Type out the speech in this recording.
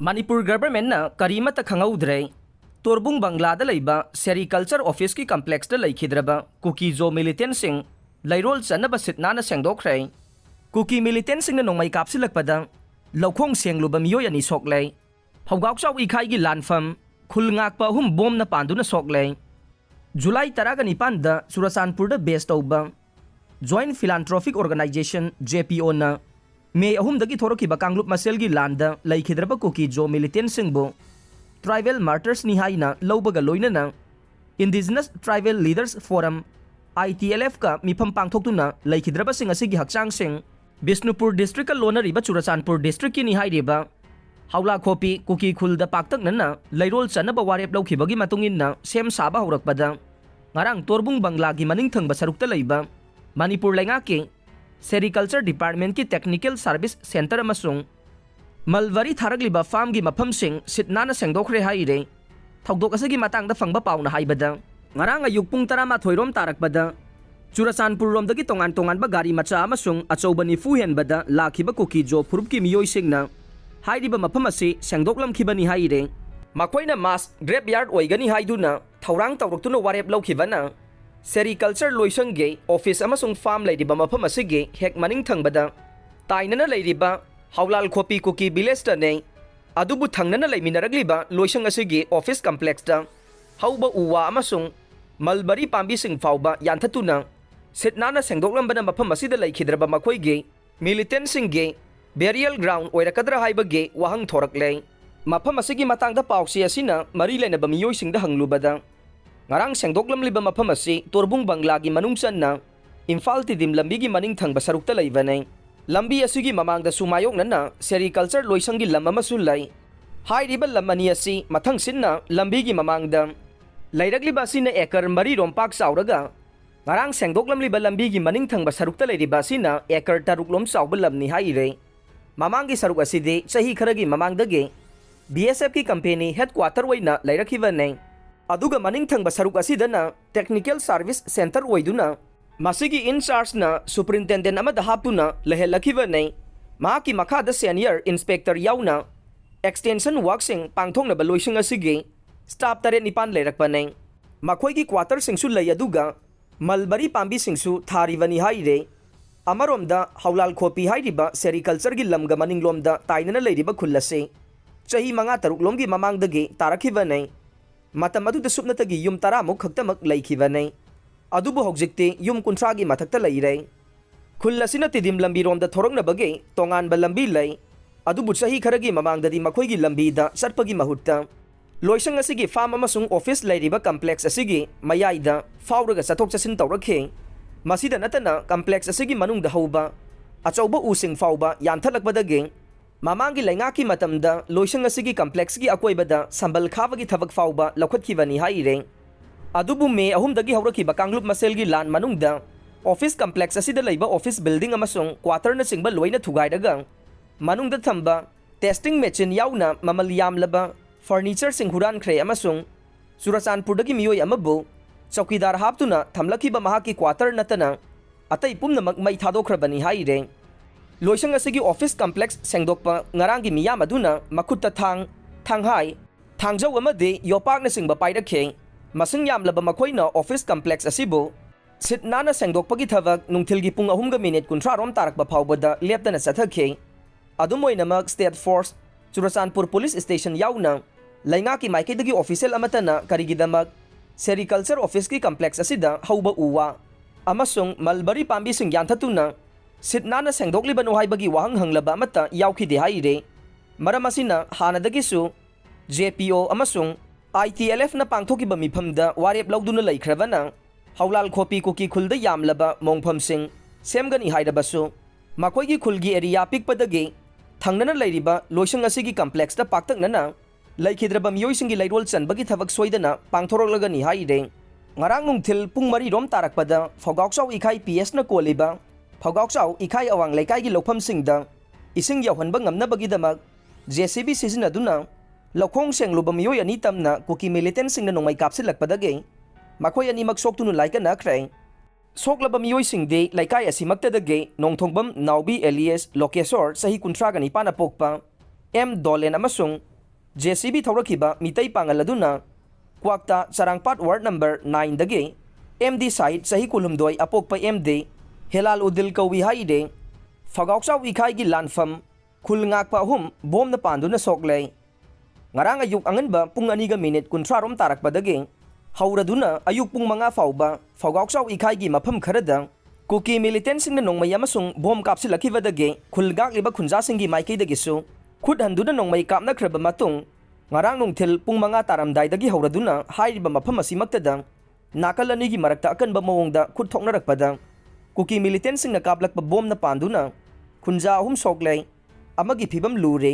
Manipur government na karimata khangaudray Torbung Banglada laiba sericulture office ki complex da laikhidraba Kuki zo militant sing lairol chanaba sitnana sengdokray Kuki militant sing na nongmay kapsilakpada laukhong sengluba miyoy ani soklay Hawgak saw ikay gi lanfam khulngak pa bom na pandu na soklay July 19 da Surasanpur da base tawba Joint Philanthropic Organization JPO na May dagi thorokiba kanglup masel gi landa laikhidraba Kuki zo militant singbo Tribal Martyrs ni haina laubaga loina na Indigenous Tribal Leaders Forum ITLF ka mifam pangthoktuna laikhidraba sing asigi hakchang sing Bisnupur District ka lona riba Churasanpur District ki ni hairiba Hawla khopi Kuki khulda paktak nana lairol chanaba warep laukibagi matungin na sem saba haurakpada ngarang Torbung Bangla gi maning thangba sarukta laiba Manipur lainga ki Sericulture Department ki Technical Service Center amasung Malvari tharagliba farm gi mafam sing sitnana sengdokre haire thogdok asagi matang da fangba pauna haibada ngarang ayuk pung 13 rom tarakbada Churasanpur rom dagi tongan ba gari macha amasung achobani fuhen bada lakhiba Kuki jo phurup ki miyoi singna hairiba mafam asi sengdoklam khibani haire makoina mass graveyard oigani haiduna thorang tawraktuna warep laukhibana sericulture loisangge office amasung farm ladiba mafam asigi hek maning thangbada tainana leiriba Hawlal Khopi Kuki village ta ne adubu thangnana leiminaragliba loisang asigi office complex ta hauba uwa amasung malbari pambi sing fauba yanthatuna sitnana sengdoklambana mafam asida laikhidraba makoige militant singge burial ground oirakadra haibage wahang thoraklei mafam asigi matangda pausi asina mari lenaba miyoi singda hanglubada ngarang sengdoklamliba mafam asi Torbung Bangla gi manungsanna Imphal tidim lambi gi maning thangba sarukta leibane Lambi asigi mamangda sumayok nana sericulture loisangi lam amasul lai hairiba lamani asi mathang sinna lambi gi mamangda lairagliba sina ekar mari rompak sauraga ngarang sengdoklamliba lambi gi maning thangba sarukta leiriba sina ekar taruklom sauba lamni haire mamangi saruk asidi sahi kharagi mamangdage BSF ki company headquarter waina lairakhiba ne aduga maning thangba saruk asidana technical service center oiduna Masigi in charge na superintendent amada hapuna lehelakhiba nei mahaki makhada senior inspector yauna extension worksing pangthokna baloising asigi staff tare nipan lerakpa nei makhoigi quarter singsu lei aduga malbari pambi singsu tharibani haire amaromda Hawlal Khopi hairiba sericulture gi lamga maninglomda tainana leiriba khullase chahi manga taruk lomgi mamangdagi tarakhiba nei matam adu da supnatagi yum tara muk khaktamak leikhiba nei adubu hogjikte yum kuntragi mathakta leire khullasina tidim lambi romda thorokna bage tongan ba lambi lei adubu sahi kharagi mamangdadi makhoigi lambi da sarpagi mahutta loisang asigi farm amasung office leiriba complex asigi mayaida fauraga chathok chasin tawrakhe masida natana complex asigi manungda hauba achauba using fauba yanthalakbadage mamangi laingaki matamda loisang asigi complex gi akoibada sambal khabagi thabak fauba lakhatkibani haire adubu May 3 dagi hawrakiba kanglup masel gi lan manungda office complex asida leiba office building amasung quarter na singba loina thugaidaga manungda thamba testing machine yauna mamal yamlaba furniture sing huran khre amasung Surasanpur dagi miyoi amabu chowkidar haptuna thamlakiba mahaki quarter natana atai pumnamak mai thadokhrabani haire loisang asigi office complex sengdokpa ngarangi miyam aduna makutta thanghai thangjau amade yopak na singba pairakhe Masing yamlaba makoina office complex asibo sitnana sengdokpagi thabak nungthilgi pung 3:30 rom tarakba phawbada leptana sathakhe adumoinamak state force Churasanpur police station yauna laingaki maikidagi official amatana karigidamak sericulture office ki complex asida hauba uwa amasung malbari pambi sing yanthatuna sitnana sengdokliba no haibagi wahang hanglaba amata yaukhide haire maramasina hanadagisu JPO amasung ITLF na pangthokiba mifamda warep lauduna laikhrabana Hawlal Khopi Kuki khulda yamlaba mongpham sing semgani hairabasu makoigi khulgi area pikpadagi thangnana leiriba loisang asigi complex ta paktaknana laikhidraba miyoi singi lairol chanbagi thabak soidana pangthoroklagani haire ngarang nungthil pung 3 rom tarakpada Phogauksau ikhai PS na koliba Phogauksau ikhai awang laikai gi lopham singda ising yawhanba ngamnabagi damak JCB sizinaduna Lakhong sengluba miyoi ani tamna Kuki militant singna nongmai kapsilakpadage makhoi ani maksoktuno laika nakrai soklaba miyoi singde laikai asimaktadage nongthongbam Naubi Elias Lokesor sahi 19 pana pokpa M Dolen amasung JCB थौरखिबा मितै पांगल अदुना क्वाक्ता Charangpat ward number 9 दगे MD side सही कुलुमदोय अपोकपा MD हेलाल उदिल कौवी हाइदे फगाउचाउ इखाई लानफम खुलंगाकपा अहुम बोमना पांदुना सोकले ngarang ayuk anganba pung 2 kuntra rom tarakpadagi hauraduna ayuk pung 5 fauba fawgauchau ikhai gi mafam kharada kuki militant sing na nongmai amasung bom kapsilakibadagi khulgak liba khunja singi maiki dagi su khut handuna nongmai kapna khraba matung ngarang nungthil pung 5 taramdai dagi hauraduna hairiba mafam asimaktada nakalani gi marakta akanba mawongda khut thoknarakpada kuki militant sing na kaplakpa bom na panduna khunja ahum soklei amagi phibam lure